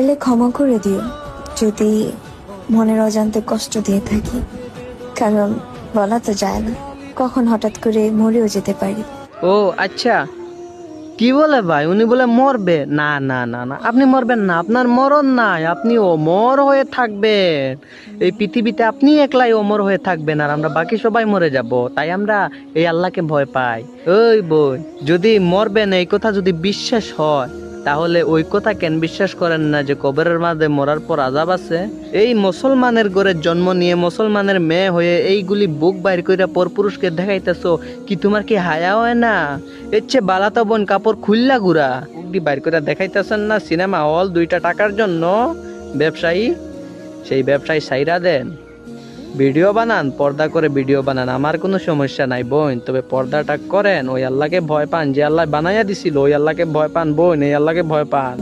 পারলে ক্ষমা করে দিও যদি মনের অজান্তে কষ্ট দিয়ে থাকি, কারণ বলা তো যায় না, কখন হঠাৎ করে মরেও যেতে পারি। ও আচ্ছা, কি বলে ভাই, উনি বলে মরবে? না না না না, আপনি মরবেন না, আপনার মরণ নাই, আপনি অমর হয়ে থাকবেন। এই পৃথিবীতে আপনি একলাই অমর হয়ে থাকবেন, আর আমরা বাকি সবাই মরে যাব। তাই আমরা এই আল্লাহকে ভয় পাই। ওই বই, যদি মরবেন এই কথা যদি বিশ্বাস হয়, তাহলে ওই কথা কেন বিশ্বাস করেন না যে কবরের মাঝে মরার পর আযাব আছে? এই মুসলমানের ঘরে জন্ম নিয়ে মুসলমানের মেয়ে হয়ে এইগুলি বুক বাইর কইরা পরপুরুষকে দেখাইতেছো, কি তোমার কি হায়া হয় না? এর চেয়ে বালাতো বোন কাপড় খুললা গুড়া বুকডি বাইর করে দেখাইতেছেন না সিনেমা হল 2টা টাকার জন্য। ব্যবসায়ী, সেই ব্যবসায়ী সাইরা দেন, ভিডিও বানান, পর্দা করে ভিডিও বানান, আমার কোনো সমস্যা নাই বোন, তবে পর্দাটা করেন, ওই আল্লাহকে ভয় পান, যে আল্লাহ বানাইয়া দিছিল ওই আল্লাহকে ভয় পান বোন, এই আল্লাহকে ভয় পান।